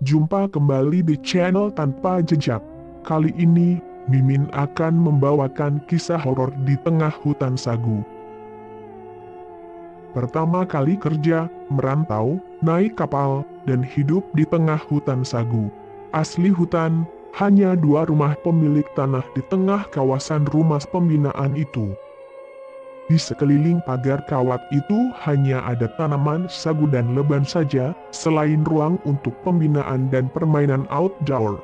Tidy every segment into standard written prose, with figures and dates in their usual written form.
Jumpa kembali di channel Tanpa Jejak. Kali ini, Mimin akan membawakan kisah horor di tengah hutan sagu. Pertama kali kerja, merantau, naik kapal, dan hidup di tengah hutan sagu. Asli hutan, hanya 2 rumah pemilik tanah di tengah kawasan rumah pembinaan itu. Di sekeliling pagar kawat itu hanya ada tanaman sagu dan leban saja, selain ruang untuk pembinaan dan permainan outdoor.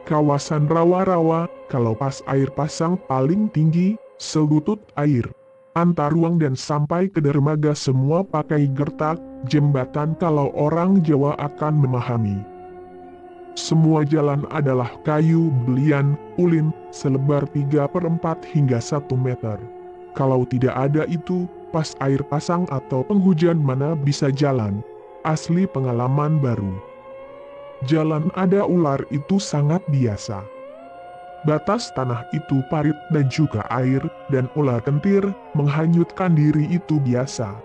Kawasan rawa-rawa, kalau pas air pasang paling tinggi, selutut air. Antar ruang dan sampai ke dermaga semua pakai gertak, jembatan kalau orang Jawa akan memahami. Semua jalan adalah kayu, belian, ulin, selebar 3/4 hingga 1 meter. Kalau tidak ada itu, pas air pasang atau penghujan mana bisa jalan. Asli pengalaman baru. Jalan ada ular itu sangat biasa. Batas tanah itu parit dan juga air, dan ular kentir menghanyutkan diri itu biasa.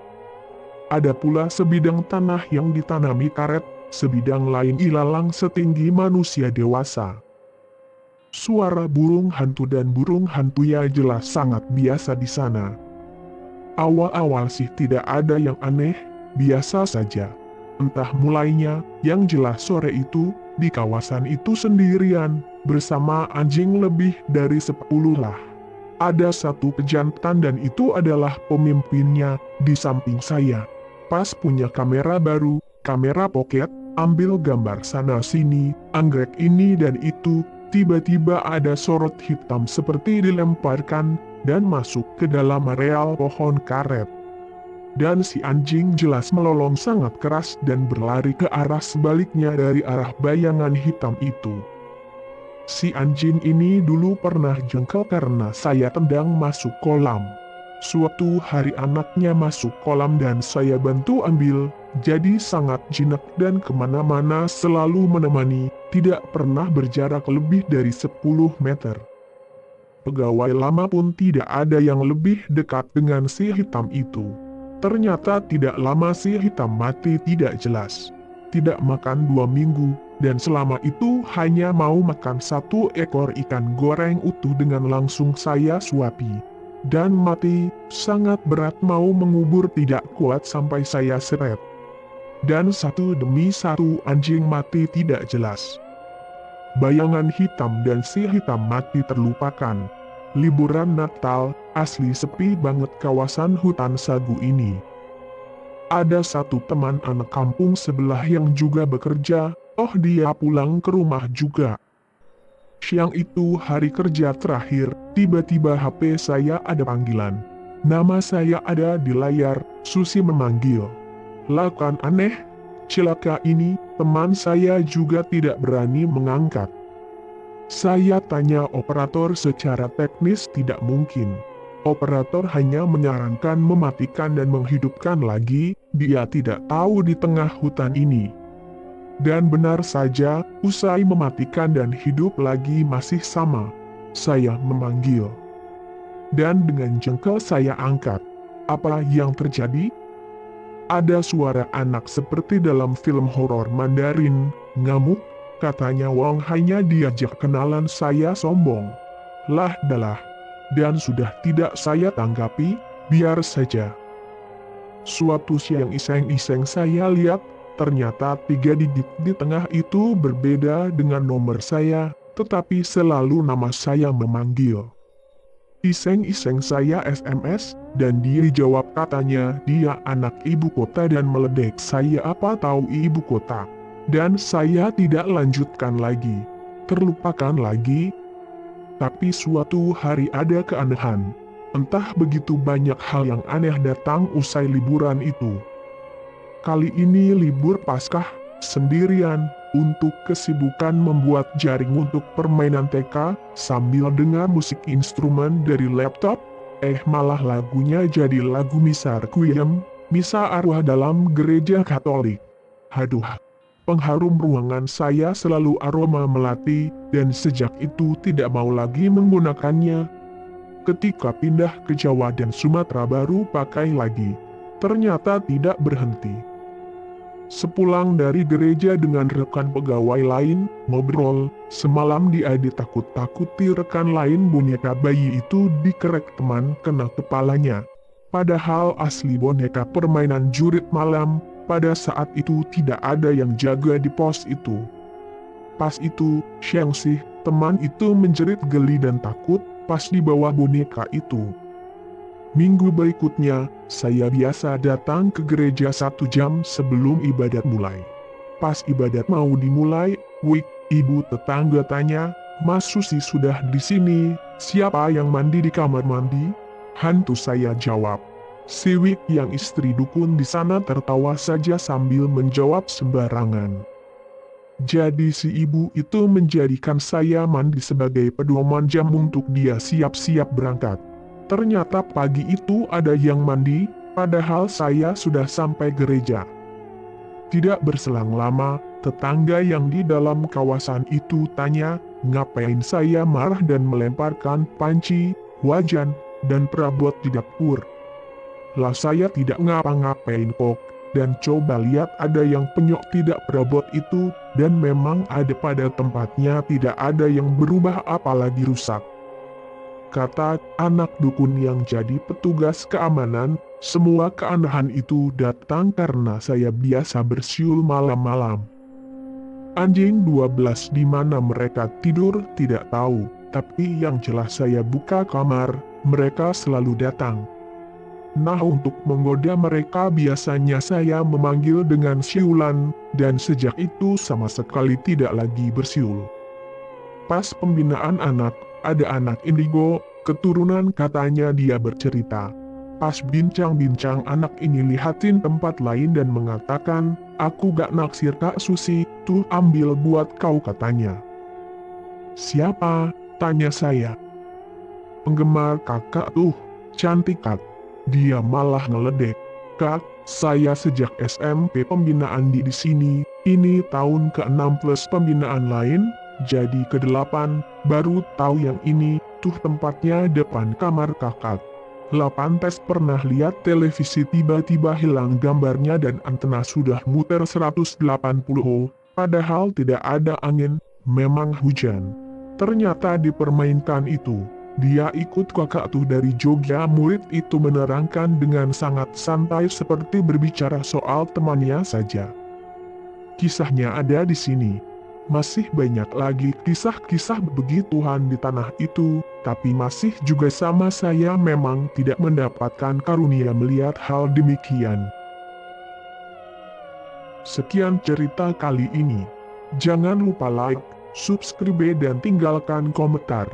Ada pula sebidang tanah yang ditanami karet, sebidang lain ilalang setinggi manusia dewasa. Suara burung hantu dan burung hantu ya jelas sangat biasa di sana. Awal-awal sih tidak ada yang aneh, biasa saja. Entah mulainya, yang jelas sore itu, di kawasan itu sendirian, bersama anjing lebih dari 10 lah. Ada satu pejantan dan itu adalah pemimpinnya, di samping saya. Pas punya kamera baru, kamera pocket, ambil gambar sana-sini, anggrek ini dan itu, tiba-tiba ada sorot hitam seperti dilemparkan, dan masuk ke dalam areal pohon karet. Dan si anjing jelas melolong sangat keras dan berlari ke arah sebaliknya dari arah bayangan hitam itu. Si anjing ini dulu pernah jengkel karena saya tendang masuk kolam. Suatu hari anaknya masuk kolam dan saya bantu ambil, jadi sangat jinak dan kemana-mana selalu menemani, tidak pernah berjarak lebih dari 10 meter. Pegawai lama pun tidak ada yang lebih dekat dengan si hitam itu. Ternyata tidak lama si hitam mati tidak jelas. Tidak makan 2 minggu, dan selama itu hanya mau makan 1 ekor ikan goreng utuh dengan langsung saya suapi. Dan mati, sangat berat mau mengubur tidak kuat sampai saya seret. Dan satu demi satu anjing mati tidak jelas. Bayangan hitam dan si hitam mati terlupakan. Liburan Natal, asli sepi banget kawasan hutan sagu ini. Ada satu teman anak kampung sebelah yang juga bekerja, dia pulang ke rumah juga. Siang itu hari kerja terakhir, tiba-tiba HP saya ada panggilan. Nama saya ada di layar, Susi memanggil. Lah kan aneh, celaka ini, teman saya juga tidak berani mengangkat. Saya tanya operator secara teknis tidak mungkin. Operator hanya menyarankan mematikan dan menghidupkan lagi, dia tidak tahu di tengah hutan ini. Dan benar saja, usai mematikan dan hidup lagi masih sama. Saya memanggil. Dan dengan jengkel saya angkat. Apa yang terjadi? Ada suara anak seperti dalam film horor Mandarin, ngamuk, katanya Wong hanya diajak kenalan saya sombong. Lah dalah. Dan sudah tidak saya tanggapi, biar saja. Suatu siang iseng-iseng saya lihat, ternyata 3 digit di tengah itu berbeda dengan nomor saya, tetapi selalu nama saya memanggil. Iseng-iseng saya SMS, dan dia jawab katanya dia anak ibu kota dan meledek saya apa tahu ibu kota. Dan saya tidak lanjutkan lagi. Terlupakan lagi. Tapi suatu hari ada keanehan. Entah begitu banyak hal yang aneh datang usai liburan itu. Kali ini libur Paskah, sendirian, untuk kesibukan membuat jaring untuk permainan TK, sambil dengar musik instrumen dari laptop, malah lagunya jadi lagu misa requiem, misa arwah dalam gereja Katolik. Haduh, pengharum ruangan saya selalu aroma melati, dan sejak itu tidak mau lagi menggunakannya. Ketika pindah ke Jawa dan Sumatera baru pakai lagi, ternyata tidak berhenti. Sepulang dari gereja dengan rekan pegawai lain, ngobrol, semalam dia ditakut-takuti rekan lain boneka bayi itu dikerek teman kena kepalanya. Padahal asli boneka permainan jurit malam, pada saat itu tidak ada yang jaga di pos itu. Pas itu, Shengsih, teman itu menjerit geli dan takut, pas di bawah boneka itu. Minggu berikutnya, saya biasa datang ke gereja 1 jam sebelum ibadat mulai. Pas ibadat mau dimulai, wik, ibu tetangga tanya, Mas Susi sudah di sini, siapa yang mandi di kamar mandi? Hantu saya jawab. Si Wik yang istri dukun di sana tertawa saja sambil menjawab sembarangan. Jadi si ibu itu menjadikan saya mandi sebagai pedoman jam untuk dia siap-siap berangkat. Ternyata pagi itu ada yang mandi, padahal saya sudah sampai gereja. Tidak berselang lama, tetangga yang di dalam kawasan itu tanya, ngapain saya marah dan melemparkan panci, wajan, dan perabot di dapur. Lah saya tidak ngapa-ngapain kok, dan coba lihat ada yang penyok tidak perabot itu, dan memang ada pada tempatnya tidak ada yang berubah apalagi rusak. Kata anak dukun yang jadi petugas keamanan, semua keanehan itu datang karena saya biasa bersiul malam-malam. Anjing 12 di mana mereka tidur tidak tahu, tapi yang jelas saya buka kamar, mereka selalu datang. Nah, untuk menggoda mereka biasanya saya memanggil dengan siulan, dan sejak itu sama sekali tidak lagi bersiul. Pas pembinaan anak, ada anak indigo, keturunan katanya dia bercerita. Pas bincang-bincang anak ini lihatin tempat lain dan mengatakan, aku gak naksir Kak Susi, tuh ambil buat kau katanya. Siapa? Tanya saya. Penggemar kakak tuh, cantik Kak. Dia malah ngeledek. Kak, saya sejak SMP pembinaan di sini, ini tahun ke-6 plus pembinaan lain, jadi ke-8, baru tahu yang ini, tuh tempatnya depan kamar kakak. Lah pantes pernah lihat televisi tiba-tiba hilang gambarnya dan antena sudah muter 180 padahal tidak ada angin, memang hujan. Ternyata dipermainkan itu. Dia ikut kakak tuh dari Jogja. Murid itu menerangkan dengan sangat santai seperti berbicara soal temannya saja. Kisahnya ada di sini. Masih banyak lagi kisah-kisah begituan di tanah itu, tapi masih juga sama saya memang tidak mendapatkan karunia melihat hal demikian. Sekian cerita kali ini. Jangan lupa like, subscribe dan tinggalkan komentar.